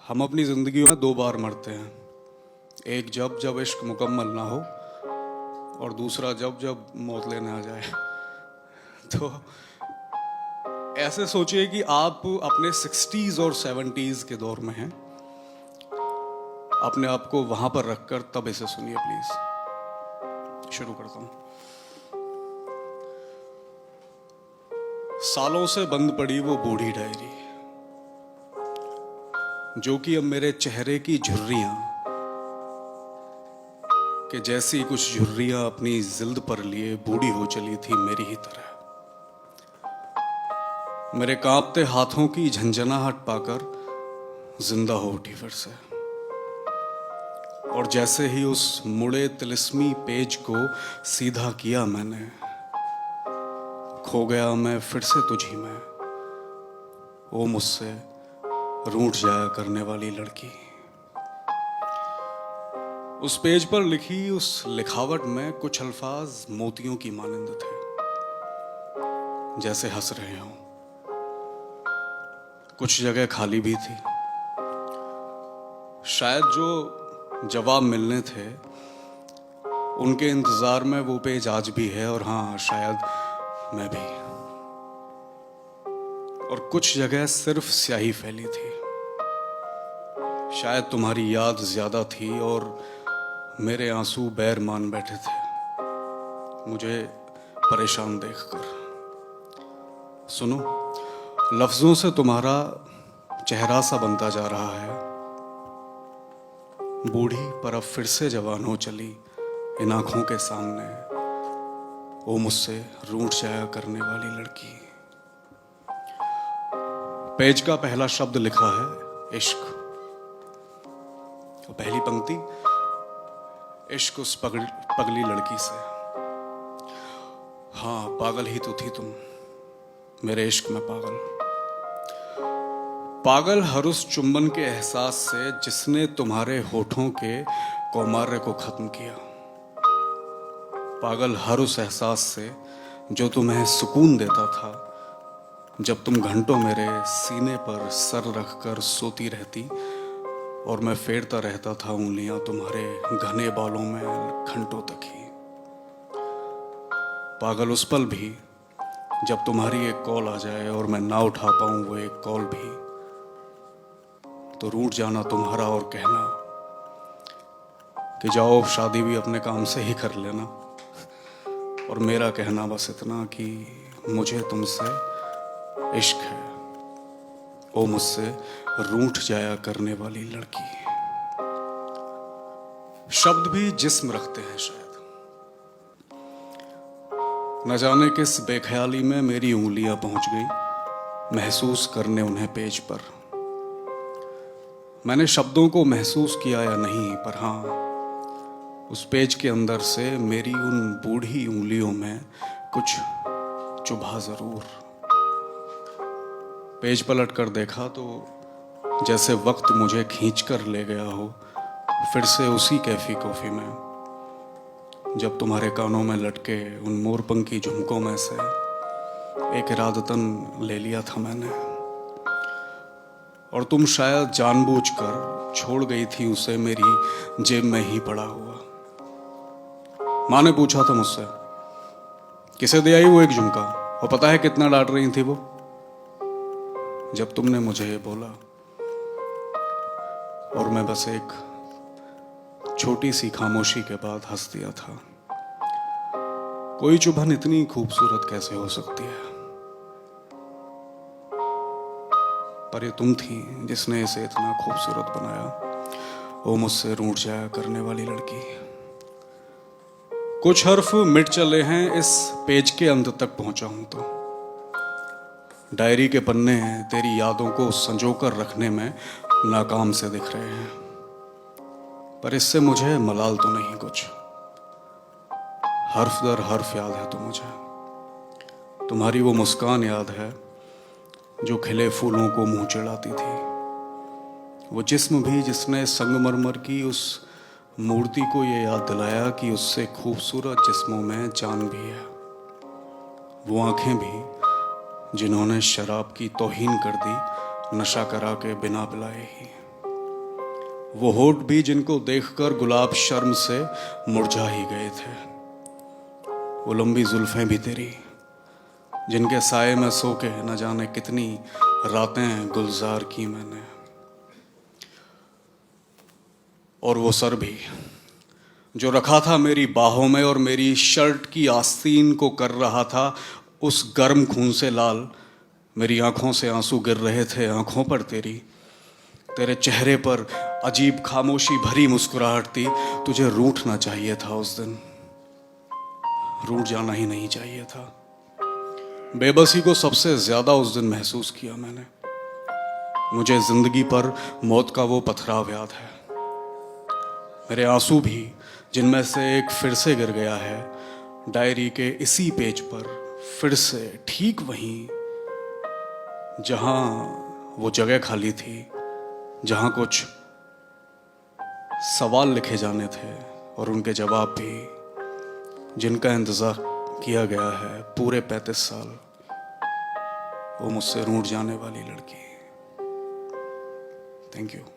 हम अपनी ज़िंदगी में दो बार मरते हैं। एक जब जब इश्क मुकम्मल ना हो, और दूसरा जब जब मौत लेने आ जाए। तो ऐसे सोचिए कि आप अपने 60s और 70s के दौर में हैं। अपने आप को वहां पर रखकर तब इसे सुनिए प्लीज। शुरू करता हूं। सालों से बंद पड़ी वो बूढ़ी डायरी, जो कि अब मेरे चेहरे की झुर्रियां कि जैसी कुछ झुर्रियां अपनी जिल्द पर लिए बूढ़ी हो चली थी मेरी ही तरह। मेरे कांपते हाथों की झंझनाहट पाकर जिंदा हो उठी फिर से, और जैसे ही उस मुड़े तिलिस्मी पेज को सीधा किया मैंने, खो गया मैं फिर से तुझी में, वो मुझसे रूठ जाया करने वाली लड़की। उस पेज पर लिखी उस लिखावट में कुछ अल्फाज मोतियों की मानिंद थे, जैसे हंस रहे हों। कुछ जगह खाली भी थी, शायद जो जवाब मिलने थे उनके इंतजार में वो पेज आज भी है, और हाँ शायद मैं भी। और कुछ जगह सिर्फ स्याही फैली थी, शायद तुम्हारी याद ज्यादा थी और मेरे आंसू बैर मान बैठे थे मुझे परेशान देखकर। सुनो, लफ्जों से तुम्हारा चेहरा सा बनता जा रहा है, बूढ़ी पर अब फिर से जवान हो चली इन आंखों के सामने, वो मुझसे रूठ जाया करने वाली लड़की। पेज का पहला शब्द लिखा है इश्क, और पहली पंक्ति, इश्क उस पगली लड़की से। हाँ, पागल ही तो थी तुम मेरे इश्क में, पागल पागल हर उस चुंबन के एहसास से जिसने तुम्हारे होठों के कौमार्य को खत्म किया। पागल हर उस एहसास से जो तुम्हें सुकून देता था जब तुम घंटों मेरे सीने पर सर रखकर सोती रहती और मैं फेरता रहता था उंगलियां तुम्हारे घने बालों में घंटों तक ही। पागल उस पल भी जब तुम्हारी एक कॉल आ जाए और मैं ना उठा पाऊं वो एक कॉल भी, तो रूठ जाना तुम्हारा और कहना कि जाओ अब शादी भी अपने काम से ही कर लेना, और मेरा कहना बस इतना कि मुझे तुमसे इश्क है, वो मुझसे रूठ जाया करने वाली लड़की। शब्द भी जिस्म रखते हैं शायद, न जाने किस बेख्याली में मेरी उंगलियां पहुंच गई महसूस करने उन्हें पेज पर। मैंने शब्दों को महसूस किया या नहीं, पर हाँ उस पेज के अंदर से मेरी उन बूढ़ी उंगलियों में कुछ चुभा जरूर। पेज पलट कर देखा तो जैसे वक्त मुझे खींच कर ले गया हो फिर से उसी कैफी कॉफी में, जब तुम्हारे कानों में लटके उन मोरपंखी झुमकों में से एक इरादतन ले लिया था मैंने, और तुम शायद जानबूझकर छोड़ गई थी उसे मेरी जेब में ही पड़ा हुआ। माँ ने पूछा था मुझसे, किसे दे आई वो एक झुमका, और पता है कितना डांट रही थी वो? जब तुमने मुझे ये बोला और मैं बस एक छोटी सी खामोशी के बाद हंस दिया था। कोई चुभन इतनी खूबसूरत कैसे हो सकती है, पर ये तुम थी जिसने इसे इतना खूबसूरत बनाया, वो मुझसे रूठ जाया करने वाली लड़की। कुछ हर्फ मिट चले हैं इस पेज के अंत तक पहुंचा हूं तो, डायरी के पन्ने तेरी यादों को संजोकर रखने में नाकाम से दिख रहे हैं, पर इससे मुझे मलाल तो नहीं कुछ। हर्फ दर हर्फ याद है तो मुझे तुम्हारी वो मुस्कान याद है जो खिले फूलों को मुंह चिढ़ाती थी, वो जिस्म भी जिसने संगमरमर की उस मूर्ति को ये याद दिलाया कि उससे खूबसूरत जिस्मों में जान भी है, वो आंखें भी जिन्होंने शराब की तौहीन कर दी नशा करा के बिना पिलाए ही। वो होठ भी जिनको देखकर गुलाब शर्म से मुरझा ही गए थे। वो लंबी जुल्फें भी तेरी जिनके साए में सो के न जाने कितनी रातें गुलजार की मैंने। और वो सर भी जो रखा था मेरी बाहों में और मेरी शर्ट की आस्तीन को कर रहा था उस गर्म खून से लाल। मेरी आंखों से आंसू गिर रहे थे आंखों पर तेरी। तेरे चेहरे पर अजीब खामोशी भरी मुस्कुराहट थी। तुझे रूठना चाहिए था उस दिन, रूठ जाना ही नहीं चाहिए था। बेबसी को सबसे ज्यादा उस दिन महसूस किया मैंने। मुझे जिंदगी पर मौत का वो पथराव याद है। मेरे आंसू भी जिनमें से एक फिर से गिर गया है डायरी के इसी पेज पर, फिर से ठीक वहीं जहां वो जगह खाली थी, जहां कुछ सवाल लिखे जाने थे और उनके जवाब भी जिनका इंतजार किया गया है पूरे 35 साल। वो मुझसे रूठ जाने वाली लड़की। Thank you.